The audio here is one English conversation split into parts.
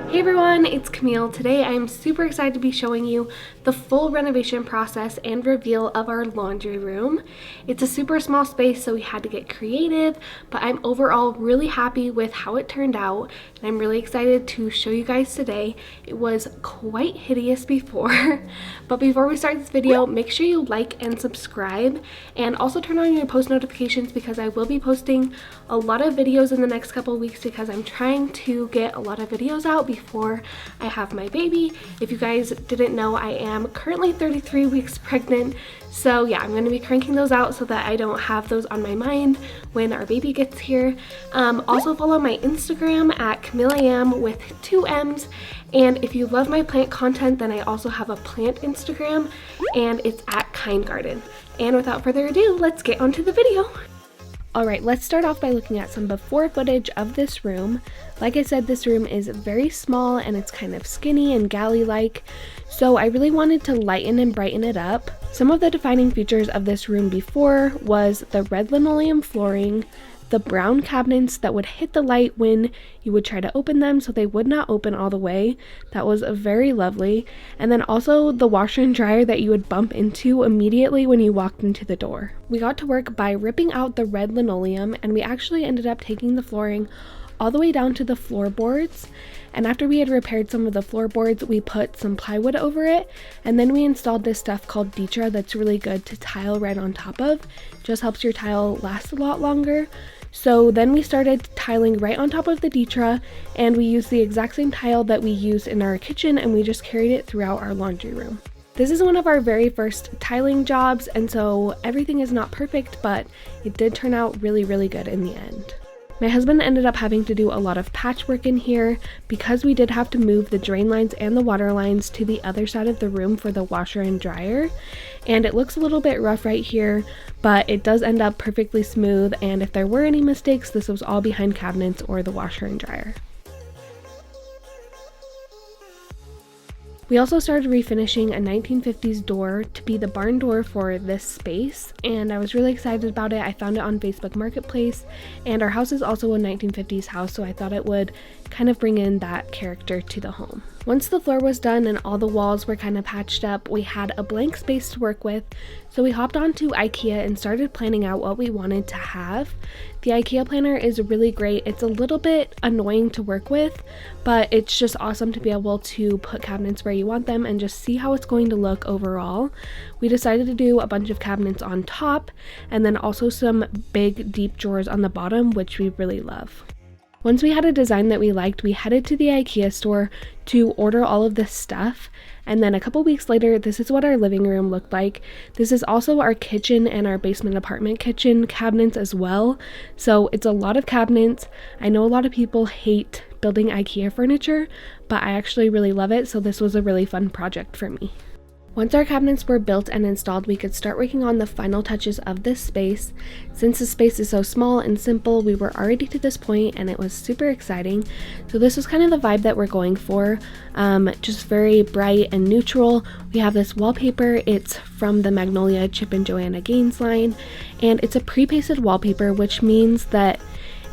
Hey everyone, it's Camille. Today I'm super excited to be showing you the full renovation process and reveal of our laundry room. It's a super small space, so we had to get creative, but I'm overall really happy with how it turned out, and I'm really excited to show you guys today. It was quite hideous before, but before we start this video, make sure you like and subscribe, and also turn on your post notifications because I will be posting a lot of videos in the next couple of weeks because I'm trying to get a lot of videos out before I have my baby. If you guys didn't know, I am currently 33 weeks pregnant, so yeah, I'm going to be cranking those out so that I don't have those on my mind when our baby gets here. Also follow my Instagram at CamilleAm with 2 M's, and if you love my plant content, then I also have a plant Instagram and it's at Kind Garden. And without further ado, let's get onto the video. Alright, let's start off by looking at some before footage of this room. Like I said, this room is very small and it's kind of skinny and galley-like, so I really wanted to lighten and brighten it up. Some of the defining features of this room before was the red linoleum flooring, the brown cabinets that would hit the light when you would try to open them, so they would not open all the way. That was very lovely. And then also the washer and dryer that you would bump into immediately when you walked into the door. We got to work by ripping out the red linoleum, and we actually ended up taking the flooring all the way down to the floorboards. And after we had repaired some of the floorboards, we put some plywood over it, and then we installed this stuff called Decor that's really good to tile right on top of. Just helps your tile last a lot longer. So then we started tiling right on top of the Decor, and we used the exact same tile that we used in our kitchen, and we just carried it throughout our laundry room. This is one of our very first tiling jobs, and so everything is not perfect, but it did turn out really, really good in the end. My husband ended up having to do a lot of patchwork in here because we did have to move the drain lines and the water lines to the other side of the room for the washer and dryer. And it looks a little bit rough right here, but it does end up perfectly smooth, and if there were any mistakes, this was all behind cabinets or the washer and dryer. We also started refinishing a 1950s door to be the barn door for this space, and I was really excited about it. I found it on Facebook Marketplace, and our house is also a 1950s house, so I thought it would kind of bring in that character to the home. Once the floor was done and all the walls were kind of patched up, we had a blank space to work with, so we hopped onto IKEA and started planning out what we wanted to have. The IKEA planner is really great. It's a little bit annoying to work with, but it's just awesome to be able to put cabinets where you want them and just see how it's going to look overall. We decided to do a bunch of cabinets on top and then also some big deep drawers on the bottom, which we really love. Once we had a design that we liked, we headed to the IKEA store to order all of this stuff, and then a couple weeks later, this is what our living room looked like. This is also our kitchen and our basement apartment kitchen cabinets as well, so it's a lot of cabinets. I know a lot of people hate building IKEA furniture, but I actually really love it, so this was a really fun project for me. Once our cabinets were built and installed, we could start working on the final touches of this space. Since the space is so small and simple, we were already to this point and it was super exciting. So this was kind of the vibe that we're going for, just very bright and neutral. We have this wallpaper. It's from the Magnolia Chip and Joanna Gaines line, and it's a pre-pasted wallpaper, which means that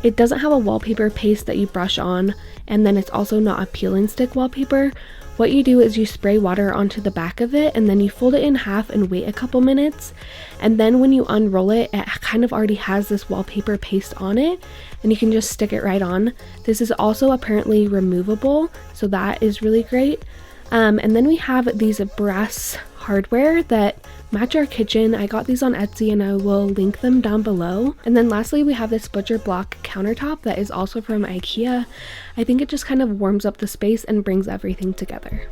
it doesn't have a wallpaper paste that you brush on, and then it's also not a peel and stick wallpaper. What you do is you spray water onto the back of it, and then you fold it in half and wait a couple minutes, and then when you unroll it, it kind of already has this wallpaper paste on it, and you can just stick it right on. This is also apparently removable, so that is really great. And then we have these brass hardware that match our kitchen. I got these on Etsy and I will link them down below. And then lastly, we have this butcher block countertop that is also from IKEA. I think it just kind of warms up the space and brings everything together.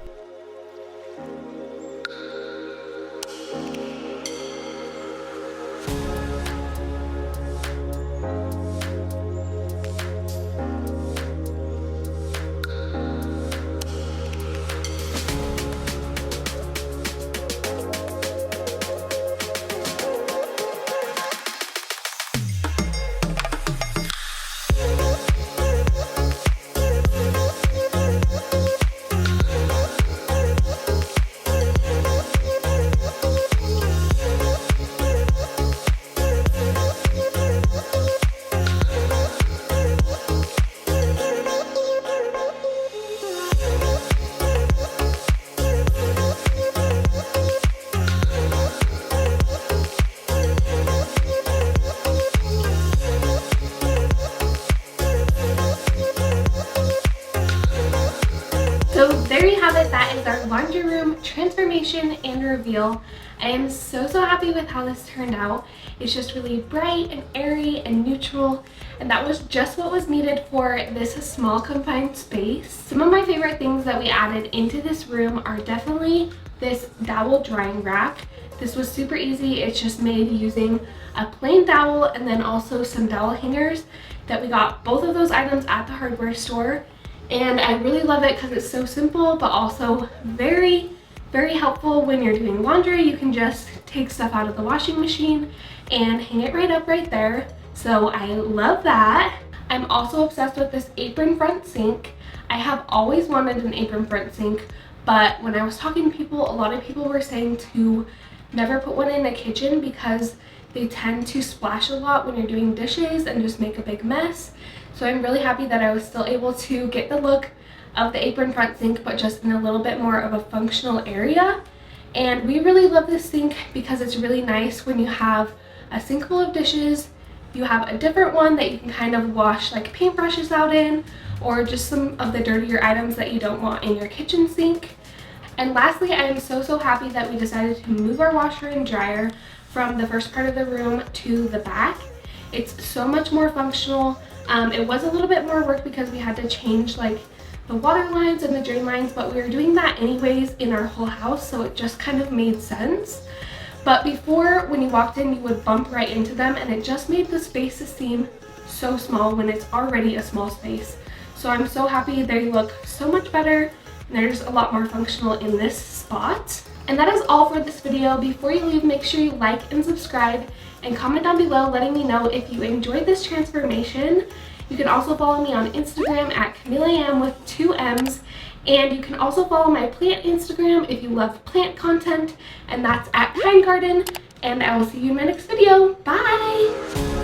is our laundry room transformation and reveal. I am so happy with how this turned out. It's just really bright and airy and neutral, and that was just what was needed for this small confined space. Some of my favorite things that we added into this room are definitely this dowel drying rack. This was super easy. It's just made using a plain dowel and then also some dowel hangers that we got both of those items at the hardware store. And I really love it because it's so simple, but also very helpful when you're doing laundry. You can just take stuff out of the washing machine and hang it right up right there. So I love that. I'm also obsessed with this apron front sink. I have always wanted an apron front sink, but when I was talking to people, a lot of people were saying to never put one in a kitchen because they tend to splash a lot when you're doing dishes and just make a big mess. So I'm really happy that I was still able to get the look of the apron front sink, but just in a little bit more of a functional area. And we really love this sink because it's really nice when you have a sink full of dishes, you have a different one that you can kind of wash like paintbrushes out in, or just some of the dirtier items that you don't want in your kitchen sink. And lastly, I am so happy that we decided to move our washer and dryer from the first part of the room to the back. It's so much more functional. It was a little bit more work because we had to change like the water lines and the drain lines, but we were doing that anyways in our whole house, so it just kind of made sense. But before, when you walked in, you would bump right into them, and it just made the spaces seem so small when it's already a small space. So I'm so happy they look so much better, and they're just a lot more functional in this spot. And that is all for this video. Before you leave, make sure you like and subscribe and comment down below letting me know if you enjoyed this transformation. You can also follow me on Instagram at CamilleAM with 2 M's. And you can also follow my plant Instagram if you love plant content, and that's at Kind Garden. And I will see you in my next video. Bye!